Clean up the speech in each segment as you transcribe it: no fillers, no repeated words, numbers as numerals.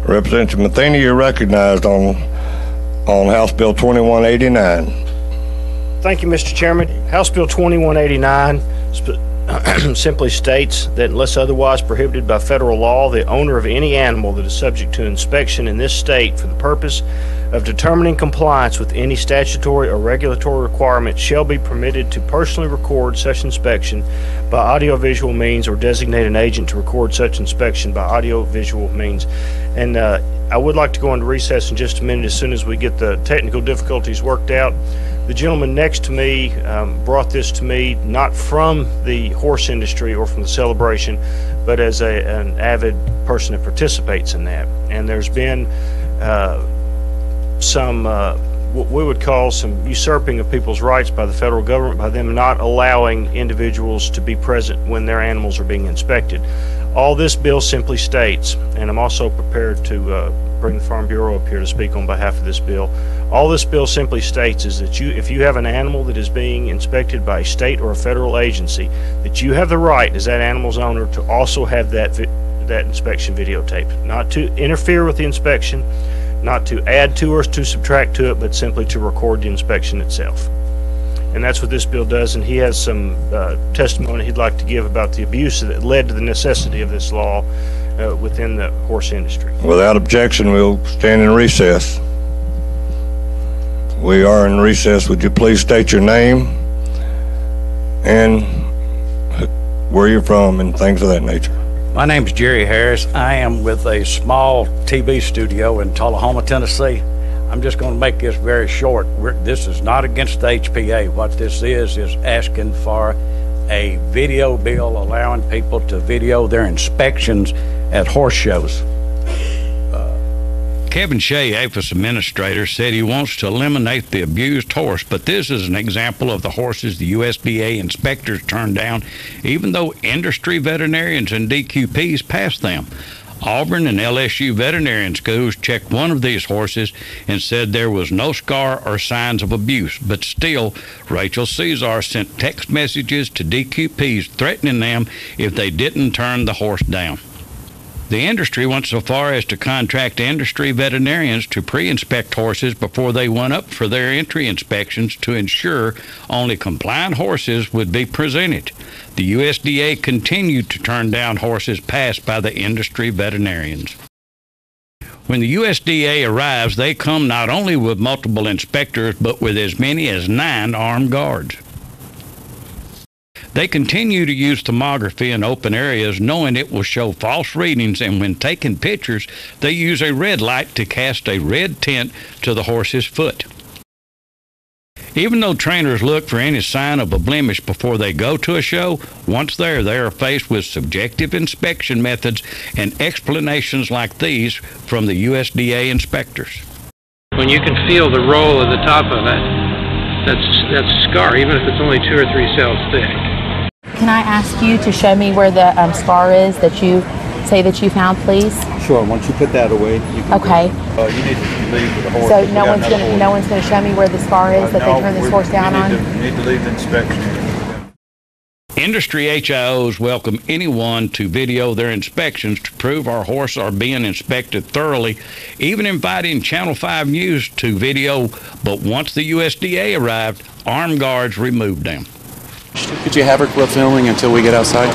Representative Matheny, you're recognized on House Bill 2189. Thank you, Mr. Chairman. House Bill 2189 simply states that unless otherwise prohibited by federal law, the owner of any animal that is subject to inspection in this state for the purpose of determining compliance with any statutory or regulatory requirement shall be permitted to personally record such inspection by audiovisual means or designate an agent to record such inspection by audiovisual means. And I would like to go into recess in just a minute as soon as we get the technical difficulties worked out. The gentleman next to me brought this to me not from the horse industry or from the celebration, but as an avid person that participates in that. And there's been some what we would call some usurping of people's rights by the federal government by them not allowing individuals to be present when their animals are being inspected. All this bill simply states, and I'm also prepared to bring the Farm Bureau up here to speak on behalf of this bill. All this bill simply states is that if you have an animal that is being inspected by a state or a federal agency, that you have the right as that animal's owner to also have that inspection videotaped, not to interfere with the inspection, not to add to or to subtract to it, but simply to record the inspection itself. And that's what this bill does, and he has some testimony he'd like to give about the abuse that led to the necessity of this law within the horse industry. Without objection, we'll stand in recess. We are in recess. Would you please state your name and where you're from and things of that nature? My name is Jerry Harris. I am with a small TV studio in Tullahoma, Tennessee. I'm just going to make this very short. This is not against the HPA. What this is asking for a video bill allowing people to video their inspections at horse shows. Kevin Shea, APHIS administrator, said he wants to eliminate the abused horse, but this is an example of the horses the USDA inspectors turned down, even though industry veterinarians and DQPs passed them. Auburn and LSU veterinarian schools checked one of these horses and said there was no scar or signs of abuse, but still, Rachel Cesar sent text messages to DQPs threatening them if they didn't turn the horse down. The industry went so far as to contract industry veterinarians to pre-inspect horses before they went up for their entry inspections to ensure only compliant horses would be presented. The USDA continued to turn down horses passed by the industry veterinarians. When the USDA arrives, they come not only with multiple inspectors, but with as many as 9 armed guards. They continue to use thermography in open areas, knowing it will show false readings, and when taking pictures, they use a red light to cast a red tint to the horse's foot. Even though trainers look for any sign of a blemish before they go to a show, once there, they are faced with subjective inspection methods and explanations like these from the USDA inspectors. When you can feel the roll of the top of it, that's a scar, even if it's only 2 or 3 cells thick. Can I ask you to show me where the scar is that you say that you found, please? Sure. Once you put that away, you can. Okay. You need to leave with the horse. So no one's gonna show me where the scar is that they turned this horse down on. You need to leave the inspection. Industry HIOs welcome anyone to video their inspections to prove our horses are being inspected thoroughly, even inviting Channel 5 News to video, but once the USDA arrived, armed guards removed them. Could you have her quit filming until we get outside?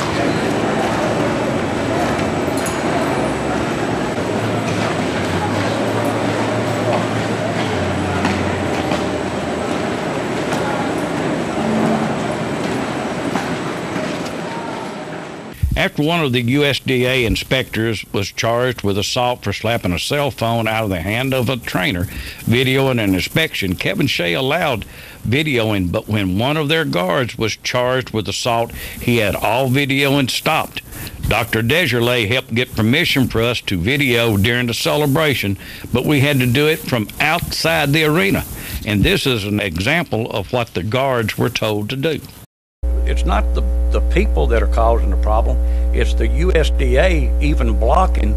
After one of the USDA inspectors was charged with assault for slapping a cell phone out of the hand of a trainer videoing an inspection, Kevin Shea allowed videoing, but when one of their guards was charged with assault, he had all videoing stopped. Dr. Desjardins helped get permission for us to video during the celebration, but we had to do it from outside the arena. And this is an example of what the guards were told to do. It's not the people that are causing the problem. It's the USDA even blocking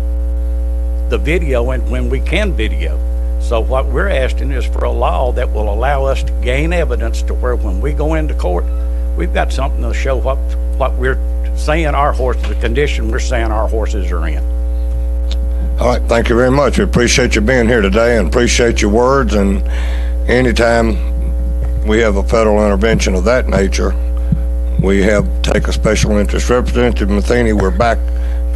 the video and when we can video. So what we're asking is for a law that will allow us to gain evidence to where when we go into court, we've got something to show what we're saying our horses, the condition we're saying our horses are in. All right, thank you very much. We appreciate you being here today and appreciate your words. And anytime we have a federal intervention of that nature, we take a special interest. Representative Matheny, we're back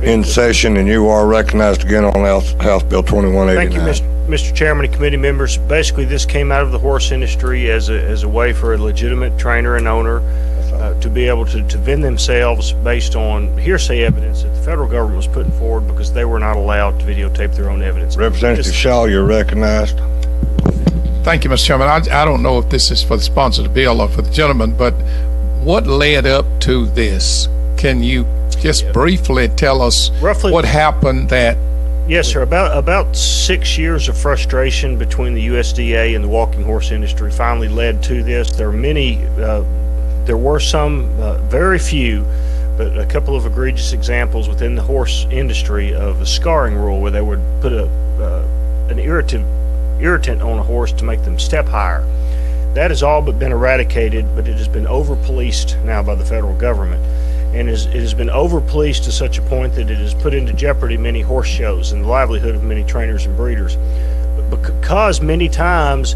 in session, and you are recognized again on House Bill 2189. Thank you, Mr. Chairman and committee members. Basically, this came out of the horse industry as a way for a legitimate trainer and owner to be able to vend themselves based on hearsay evidence that the federal government was putting forward because they were not allowed to videotape their own evidence. Representative Shaw, you're recognized. Thank you, Mr. Chairman. I don't know if this is for the sponsor of the bill or for the gentleman, but what led up to this? Can you just briefly tell us roughly what happened that? Yes, sir. About 6 years of frustration between the USDA and the walking horse industry finally led to this. There were some, very few, but a couple of egregious examples within the horse industry of a scarring rule where they would put an irritant on a horse to make them step higher. That has all but been eradicated, but it has been over-policed now by the federal government. And it has been over-policed to such a point that it has put into jeopardy many horse shows and the livelihood of many trainers and breeders. But because many times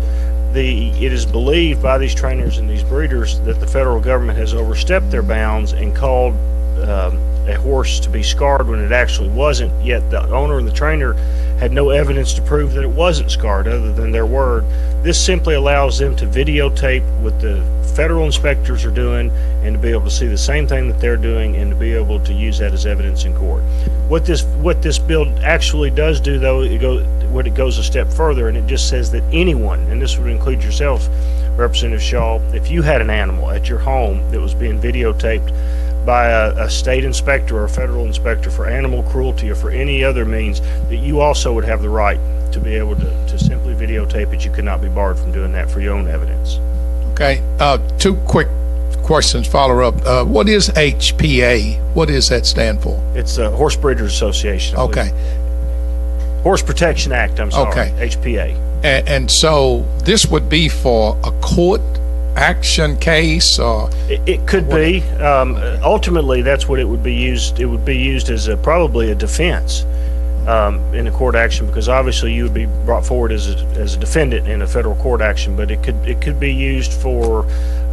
it is believed by these trainers and these breeders that the federal government has overstepped their bounds and called a horse to be scarred when it actually wasn't, yet the owner and the trainer had no evidence to prove that it wasn't scarred other than their word. This simply allows them to videotape what the federal inspectors are doing and to be able to see the same thing that they're doing and to be able to use that as evidence in court. What this bill actually does do, though, it goes a step further, and it just says that anyone, and this would include yourself, Representative Shaw, if you had an animal at your home that was being videotaped by a state inspector or a federal inspector for animal cruelty or for any other means, that you also would have the right to be able to simply videotape it. You could not be barred from doing that for your own evidence. Okay, two quick questions, follow up. What is HPA? What does that stand for? It's the Horse Breeders Association. Okay. Horse Protection Act, I'm sorry. Okay. HPA. And so this would be for a court action case, or it could be. Ultimately, that's what it would be used. It would be used as probably a defense in a court action, because obviously you would be brought forward as a defendant in a federal court action. But it could be used for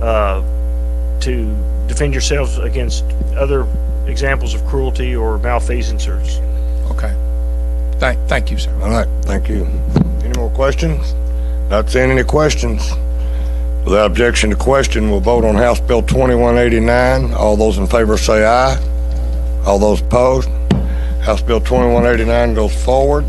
to defend yourselves against other examples of cruelty or malfeasance. Okay. Thank you, sir. All right, thank you. Any more questions? Not seeing any questions. Without objection to question, we'll vote on House Bill 2189. All those in favor say aye. All those opposed? House Bill 2189 goes forward.